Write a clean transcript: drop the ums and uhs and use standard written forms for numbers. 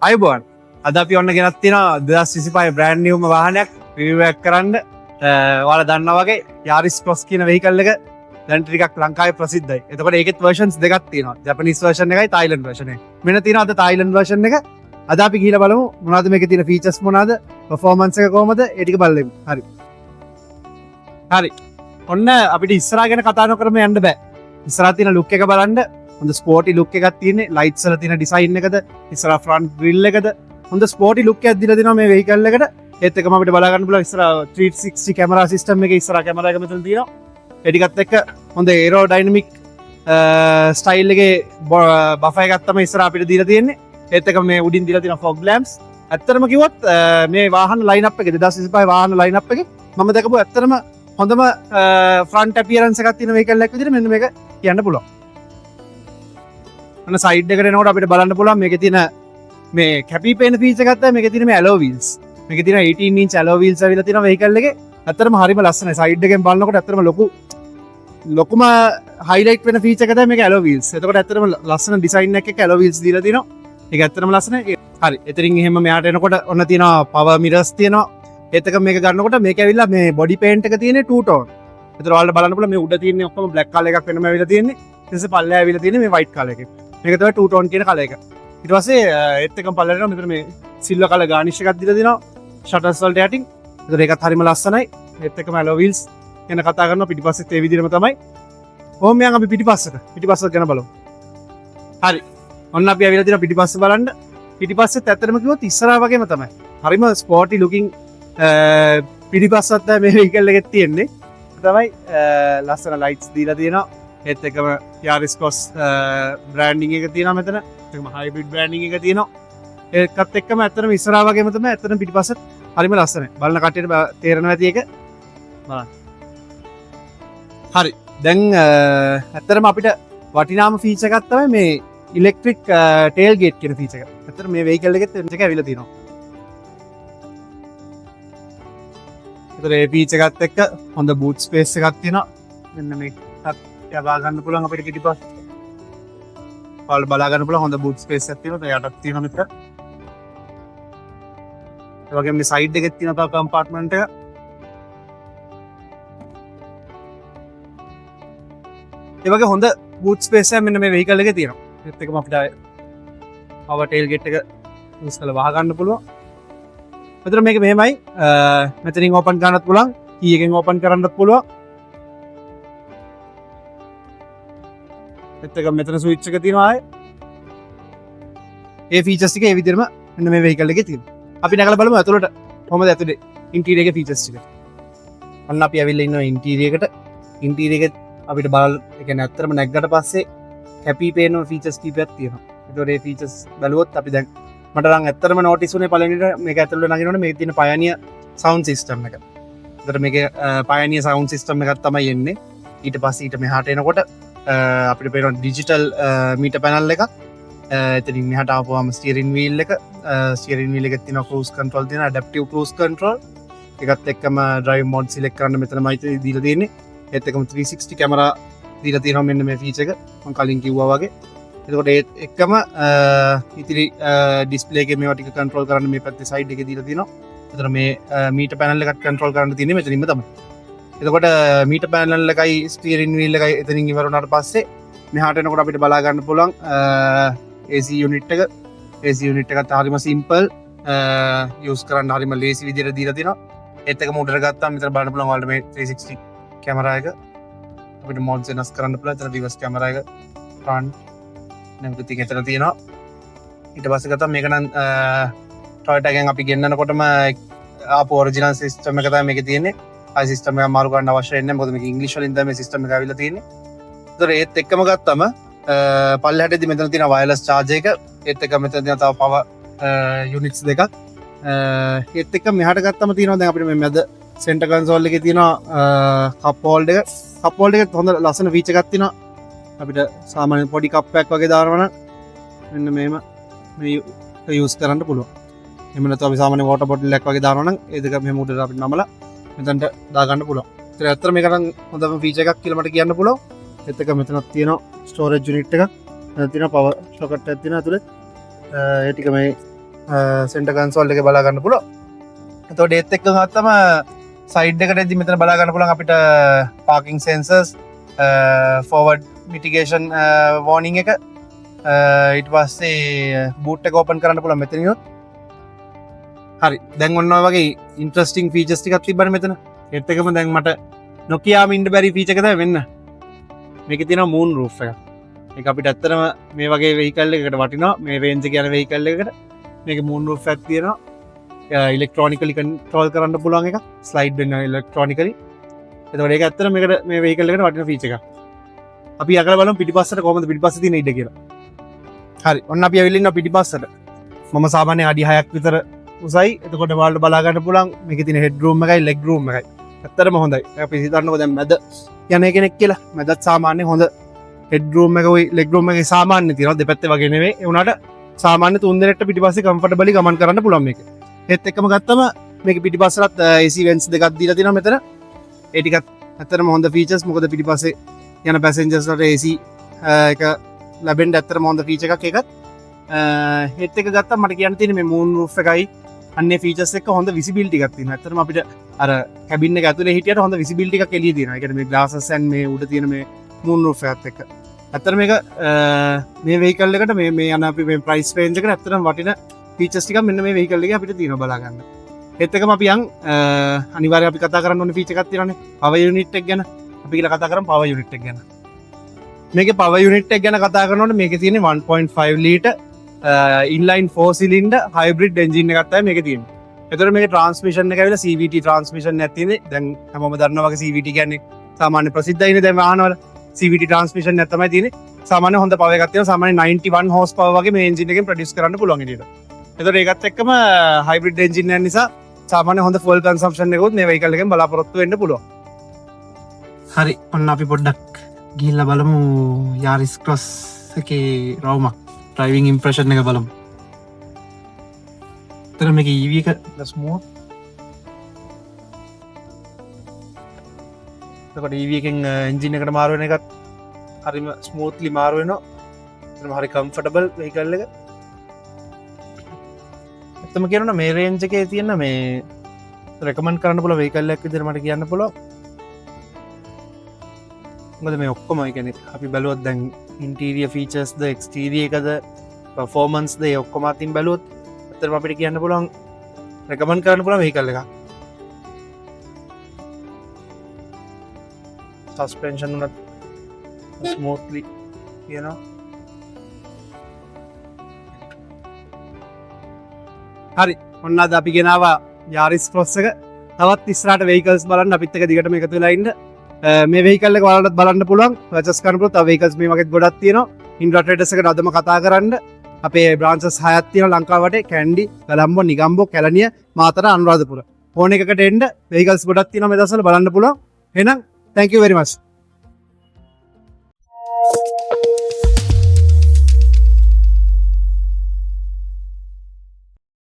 අයිබෝන් අද අපි ඔන්න ගෙනත් තියෙනවා 2025 බ්‍රෑන්ඩ් නිව්ම වාහනයක් රිවිව් එකක් කරන්න. ඔයාලා දන්නා වගේ Yaris Cross කියන vehicle එක දැන් ටිකක් ලංකාවේ ප්‍රසිද්ධයි. එතකොට ඒකෙත් versions දෙකක් තියෙනවා. Japanese version එකයි Thailand version එක. මෙන්න තියෙනවා අද Thailand version එක. අද අපි ගිහලා බලමු මොනවද මේකේ තියෙන features මොනවද, performance එක කොහමද, ඒ ටික බලමු. හරි. හරි. ඔන්න අපිට ඉස්සරහා ගැන කතා නොකරම යන්න බෑ. ඉස්සරහා තියෙන look එක බලන්න. හොඳ ස්පෝටි ලුක් එකක් තියෙන්නේ. ලයිට්ස් වල තියෙන ඩිසයින් එකද, ඉස්සරහා ෆ්‍රන්ට් ග්‍රිල් එකද හොඳ ස්පෝටි ලුක් එකක් දීලා දෙනවා මේ වෙහිකල් එකට. ඒත් එකම අපිට බලා ගන්න පුළුවන් ඉස්සරහා 360 කැමරා සිස්ටම් එකේ ඉස්සරහා කැමරා එක මෙතන තියෙනවා. ඒ ටිකත් එක්ක හොඳ ඒරෝඩයිනමික් ස්ටයිල් එකේ බෆර් එකක් තමයි ඉස්සරහා අපිට දීලා තියෙන්නේ. ඒත් එක මේ උඩින් දීලා තියෙන fog lamps. ඇත්තටම කිව්වොත් මේ වාහන ලයින් අප් එකේ 2025 වාහන ලයින් අප් එකේ මම දැකපු ඇත්තටම හොඳම ෆ්‍රන්ට් අපියරන්ස් එකක් තියෙන වෙහිකල් එකක් විදිහට මෙන්න මේක කියන්න පුළුවන්. අන්න සයිඩ් එකට එනකොට අපිට බලන්න පුළුවන් මේකේ තියෙන මේ කැපී පේන ෆීචර් එකක් තමයි මේකේ තියෙන මේ alloy wheels. මේකේ තියෙන 18 inch alloy wheels ඇවිල්ලා තියෙනවා වෙහිකල් එකේ. ඇත්තටම හරිම ලස්සනයි. සයිඩ් එකෙන් බලනකොට ඇත්තටම ලොකුම highlight වෙන ෆීචර් එක තමයි මේකේ alloy wheels. එතකොට ඇත්තටම ලස්සන ඩිසයින් එකක් එක්ක alloy wheels දීලා තිනවා. ඒක ඇත්තටම ලස්සනයි. හරි. එතනින් එහෙම මෙහාට එනකොට ඔන්න තියෙනවා power mirrors තියෙනවා. ඒත් එක මේක ගන්නකොට මේක ඇවිල්ලා මේ body paint එක තියෙන්නේ two tone. ඒතර ඔයාලට බලන්න පුළුවන් මේ උඩ තියෙන්නේ ඔක්කොම black color එකක් වෙනම ඇවිල්ලා තියෙන්නේ. ඊට පස්සේ පල්ලෙහා ඇවිල්ලා තියෙන්නේ මේ white color එකක්. මේක තමයි two tone කියන කලර් එක. ඊට පස්සේ ඒත් එකම පල්ලෙහාට මෙතන මේ සිල්වර් කලර් ගානිෂ් එකක් දීලා දිනවා ෂටර්ස් වලට යටින්. ඒතර ඒකත් හරිම ලස්සනයි. ඒත් එකම alloy wheels ගැන කතා කරනවා පිටිපස්සෙත් ඒ විදිහටම තමයි. කොහොම යන් අපි පිටිපස්සට ගැන බලමු. හරි. ඔන්න අපි ඇවිල්ලා තියෙනවා පිටිපස්ස බලන්න. පිටිපස්සෙත් ඇත්තටම කිව්වොත් ඉස්සරහා වගේම තමයි. හරිම ස්පෝර්ටි ලුකින් පිටිපස්සත් තමයි මේ vehicle එකේ තියෙන්නේ. තමයි ලස්සන ලයිට්ස් දීලා තියෙනවා. ඒත් එකම Yaris Cross බ්‍රෑන්ඩින් එක තියෙනවා මෙතන. ඒකම හයිබ්‍රිඩ් බ්‍රෑන්ඩින් එක තියෙනවා. ඒකත් එක්කම ඇත්තටම ඉස්සරහා වගේම තමයි ඇත්තටම පිටිපස්සත් හරිම ලස්සනයි. බලන කට්ටියට තේරෙනවා ඇති ඒක. බලන්න. හරි. දැන් ඇත්තටම අපිට වටිනාම ෆීචර් එකක් තමයි මේ ඉලෙක්ට්‍රික් ටේල් ගේට් කියන ෆීචර් එක. ඇත්තටම මේ වෙහිකල් එකෙත් මේක ඇවිල්ලා තියෙනවා. ඒතර ඒ ෆීචර් එකත් එක්ක හොඳ බූට් ස්පේස් එකක් තියෙනවා. මෙන්න මේකත් යවා ගන්න පුළුවන් අපිට පිටිපස්ස. ඔයාලා බලා ගන්න පුළුවන් හොඳ බූට් ස්පේස් එකක් තියෙනවා. යටත් තියෙනවා මෙතන. ඒ වගේම මේ සයිඩ් එකෙත් තියෙනවා තව කම්පාර්ට්මන්ට් එක. ඒ වගේ හොඳ බූට් ස්පේස් එකක් මෙන්න මේ වෙහිකල් එකේ තියෙනවා. ඒත් එකම අපිට පවර් ටේල් ගේට් එක යූස් කරලා වහ ගන්න පුළුවන්. මෙතන මේක මෙහෙමයි. මෙතනින් ඕපන් කරන්නත් පුළුවන්. කී එකෙන් ඕපන් කරන්නත් පුළුවන්. ඒත් එක මෙතන ස්විච් එක තියෙනවා ආයේ. ඒ ෆීචර්ස් ටික ඒ විදිහටම මෙන්න මේ වෙහිකල් එකේ තියෙනවා. අපි නැගලා බලමු ඇතුළට කොහොමද ඇතුලේ ඉන්ටීරියර් එකේ ෆීචර්ස් ටික. අන්න අපි ඇවිල්ලා ඉන්නවා ඉන්ටීරියර් එකට. ඉන්ටීරියර් එකේ අපිට බලන්න ඒ කියන්නේ ඇත්තටම නැග්ගට පස්සේ කැපී පේන ෆීචර්ස් කීපයක් තියෙනවා. ඒතකොට ඒ ෆීචර්ස් බලුවොත් අපි දැන් මට නම් ඇත්තටම නෝටිස් උනේ පළවෙනිට මේක ඇතුළට නගිනකොට මේකේ තියෙන Pioneer sound system එක. ඒතකොට මේකේ Pioneer sound system එකක් තමයි එන්නේ. ඊට පස්සේ ඊට මෙහාට එනකොට අපිට පේනවා ඩිජිටල් මීටර් පැනල් එකක්. එතනින් මෙහාට ආපුවාම ස්ටියරින් වීල් එක. ස්ටියරින් වීල් එකේ තියෙන cruise control තියෙන adaptive cruise control. ඒකත් එක්කම drive mode select කරන්න මෙතනමයි දීලා තියෙන්නේ. ඒත් එක්කම 360 කැමරා දීලා තියෙනවා මෙන්න මේ ෆීචර් එක. මම කලින් කිව්වා වගේ. එතකොට ඒත් එක්කම ඉතිරි ඩිස්ප්ලේ එකේ මේවා ටික කන්ට්‍රෝල් කරන්න මේ පැත්තේ සයිඩ් එකේ දීලා තියෙනවා. එතන මේ මීටර් පැනල් එකත් කන්ට්‍රෝල් කරන්න තියෙන්නේ මෙතනින්ම තමයි. එතකොට මීටර් පැනල් එකයි ස්ටියරින් වීල් එකයි එතනින් ඉවර වුණාට පස්සේ මෙහාට එනකොට අපිට බලා ගන්න පුළුවන් AC යුනිට් එක. AC යුනිට් එකත් හරිම සිම්පල් යූස් කරන්න හරිම ලේසි විදිහට දීලා තියෙනවා. ඒත් එකම උඩට ගත්තාම මෙතන බලන්න පුළුවන් ඔයාලට මේ 360 කැමරා එක අපිට මොඩ්ස් වෙනස් කරන්න පුළුවන්. එතන රිවර්ස් කැමරා එක ෆ්‍රන්ට් නැගිටින් එතන තියෙනවා. ඊට පස්සේ ගත්තාම මේක නම් Toyota එකෙන් අපි ගෙන්නනකොටම ආපු ඔරිජිනල් සිස්ටම් එක තමයි මේකේ තියෙන්නේ. ආයි සිස්ටම් එක මාරු කරන්න අවශ්‍ය නැහැ. මොකද මේක ඉංග්‍රීසි වලින් තමයි මේ සිස්ටම් එක ආවිල්ලා තියෙන්නේ. ඒතර ඒත් එක්කම ගත්තම පල්ලෙහාටදී මෙතන තියෙන වයර්ලස් charger එක. ඒත් එක්ක මෙතන තියෙන තව power units දෙකක්. ඒත් එක්ක මෙහාට ගත්තම තියෙනවා දැන් අපිට මේ මැද center console එකේ තියෙනවා cup holder එක. cup holder එකේ හොඳ ලස්සන feature එකක් තියෙනවා. අපිට සාමාන්‍ය පොඩි කප් එකක් වගේ දානවා නම් මෙන්න මේම මේ යූස් කරන්න පුළුවන්. එහෙම නැත්නම් අපි සාමාන්‍ය වෝටර් බොටල් එකක් වගේ දානවා නම් ඒ දෙක මෙහෙම උඩට අපිට නමලා මෙතනට දා ගන්න පුළුවන්. ඒත් ඇත්තට මේක නම් හොඳම ෆීචර් එකක් කියලා මට කියන්න පුළුවන්. ඒත් එක මෙතනක් තියෙනවා ස්ටෝරේජ් යුනිට් එකක්. මෙතන තියෙනවා පවර් සොකට් එකක් තියෙනවා ඇතුලේ. ඒ ටික මේ සෙන්ටර් කන්සෝල් එකේ බලා ගන්න පුළුවන්. එතකොට ඒත් එක්ක ගත්තම සයිඩ් එකටදී මෙතන බලා ගන්න පුළුවන් අපිට පාකින් සෙන්සර්ස්, ෆෝවර්ඩ් මිටිගේෂන් වෝනින් එක, ඊට පස්සේ බූට් එක ඕපන් කරන්න පුළුවන් මෙතන ඉන්නොත්. හරි. දැන් ඔන්න ඔය වගේ ඉන්ටරෙස්ටිංగ్ ෆීචර්ස් ටිකක් තිබ්බනේ මෙතන. ඒත් එක්කම දැන් මට නොකියාම ඉන්න බැරි ෆීචර් එක තමයි වෙන්න. මේකේ තියෙනවා මූන් රූෆ් එක. මේක අපිට ඇත්තටම මේ වගේ වෙහිකල් එකකට වටිනවා. මේ රේන්ජ් එක යන වෙහිකල් එකකට මේක මූන් රූෆ් එකක් තියෙනවා. ඉලෙක්ට්‍රොනිකලි කන්ට්‍රෝල් කරන්න පුළුවන් එක. ස්ලයිඩ් වෙන ඉලෙක්ට්‍රොනිකලි. එතකොට ඒක ඇත්තටම මේකට මේ වෙහිකල් එකට වටින ෆීචර් එකක්. අපි යකල බලමු පිටිපස්සට කොහොමද පිටිපස්සේ තියෙන ඉඩ කියලා. හරි. ඔන්න අපි ඇවිල්ලා ඉන්නවා පිටිපස්සට. මම සාමාන්‍යයෙන් අඩි 6ක් විතර උසයි. එතකොට ඔයාලට බලා ගන්න පුළුවන් මේකේ තියෙන හෙඩ් රූම් එකයි ලෙග් රූම් එකයි. ඇත්තටම හොඳයි. අපි හිතන්නකෝ දැන් මැද යන කෙනෙක් කියලා. මැදත් සාමාන්‍ය හොඳ හෙඩ් රූම් එක ඔය ලෙග් රූම් එකේ සාමාන්‍ය තියෙනවා. දෙපැත්තේ වගේ නෙවෙයි. ඒ වුණාට සාමාන්‍ය 3 දෙනෙක්ට පිටිපස්සේ කම්ෆර්ටබලි ගමන් කරන්න පුළුවන් මේක. ඒත් එක්කම ගත්තම මේක පිටිපස්සට AC වෙන්ස් දෙකක් දීලා තියෙනවා මෙතන. ඒ ටිකත් ඇත්තටම හොඳ ෆීචර්ස්. මොකද පිටිපස්සේ යන පැසෙන්ජර්ස්ලට AC එක ලැබෙන්න ඇත්තටම හොඳ ෆීචර් එකක් ඒකත්. ඒත් එක ගත්තම මට කියන්න තියෙන්නේ මේ මූන් රූෆ් එකයි අන්නේ ෆීචර්ස් එක හොඳ විසිබිලිටි එකක් තියෙනවා. ඇත්තටම අපිට අර කැබින් එක ඇතුලේ හිටියට හොඳ විසිබිලිටි එකක් එළිය තියෙනවා. ඒ කියන්නේ මේ ග්ලාසස් and මේ උඩ තියෙන මේ මූන් රූෆ් එකත් එක්ක. ඇත්තට මේක මේ වෙහිකල් එකට මේ යන අපි මේ ප්‍රයිස් රේන්ජ් එකට ඇත්තටම වටින ෆීචර්ස් ටිකක් මෙන්න මේ වෙහිකල් එකේ අපිට තියෙනවා බලා ගන්න. ඒත් එකම අපි යන් අනිවාර්යයෙන් අපි කතා කරන්න ඕනේ ෆීචර් එකක් තියෙනවානේ. පවර් යුනිට් එක ගැන. අපි කියලා කතා කරමු පවර් යුනිට් එක ගැන. මේකේ පවර් යුනිට් එක ගැන කතා කරනකොට මේකේ තියෙන්නේ 1.5 litre inline 4 cylinder hybrid engine එකක් තමයි මේකේ තියෙන්නේ. ඒතර මේකේ ට්‍රාන්ස්මිෂන් එක ඇවිල්ලා CVT ට්‍රාන්ස්මිෂන් එකක් තියෙන්නේ. දැන් හැමෝම දන්නවා වගේ CVT කියන්නේ සාමාන්‍ය ප්‍රසිද්ධයිනේ දැන් වාහනවල. CVT ට්‍රාන්ස්මිෂන් එකක් තමයි තියෙන්නේ. සාමාන්‍ය හොඳ පවර් එකක් තියෙනවා. සාමාන්‍ය 91 හෝස් පවර් වගේ මේ එන්ජින් එකෙන් ප්‍රොඩියුස් කරන්න පුළුවන් විදියට. ඒතර ඒකත් එක්කම හයිබ්‍රිඩ් එන්ජින් එක නිසා සාමාන්‍ය හොඳ ෆුවල් කන්සම්ප්ෂන් එකකුත් මේ වෙහිකල් එකෙන් බලාපොරොත්තු වෙන්න පුළුවන්. හරි. ඔන්න අපි පොඩ්ඩක් ගිහිල්ලා බලමු යාරිස් ක්‍රොස් එකේ රවුමක්. ඩ්‍රයිවිං ඉම්ප්‍රෙෂන් එක බලමු. එතන මේක EV එක ස්මූත්. එතකොට EV එකෙන් එන්ජින් එකට මාරු වෙන එකත් හරිම ස්මූත්ලි මාරු වෙනවා. එතනම හරි කම්ෆර්ටබල් වෙහිකල් එක. ඇත්තම කියනවා මේ රේන්ජ් එකේ තියෙන මේ රෙකමන්ඩ් කරන්න පුළුවන් වෙහිකල් එකක් විදිහට මට කියන්න පුළුවන්. මොකද මේ ඔක්කොම ඒ කියන්නේ අපි බැලුවොත් දැන් ඉන්ටීරියර් ෆීචර්ස් ද එක්ස්ටීරියර් එකද පර්ෆෝමන්ස් ද ඒ ඔක්කොම අතින් බැලුවොත් ඇත්තටම අපිට කියන්න පුළුවන් රෙකමන්ඩ් කරන්න පුළුවන් වෙහිකල් එකක්. සස්පෙන්ෂන් උනත් ස්මූත්ලි කියනවා. හරි. ඔන්න අද අපි ගෙනාවා යාරිස් ක්‍රොස් එක. තවත් ඉස්සරහට වෙහිකල්ස් බලන්න අපිත් එක්ක දිගටම එකතු වෙලා ඉන්න. මේ වෙහිකල් එක ඔයාලට බලන්න පුළුවන්. පර්චේස් කරන්න පුළුවන්. තව වෙහිකල්ස් මේ වගේ ගොඩක් තියෙනවා. ඉන්ඩ්‍රා ට්‍රේඩර්ස් එකට අදම කතා කරන්න. අපේ බ්‍රාන්චස් 6ක් තියෙනවා ලංකාව වටේ. කැන්ඩි, කොළඹ, නිගම්බෝ, කැලණිය, මාතර, අනුරාධපුර. ෆෝන් එකකට එන්න වෙහිකල්ස් ගොඩක් තියෙනවා මේ දවස්වල බලන්න පුළුවන්. එහෙනම් thank you very much.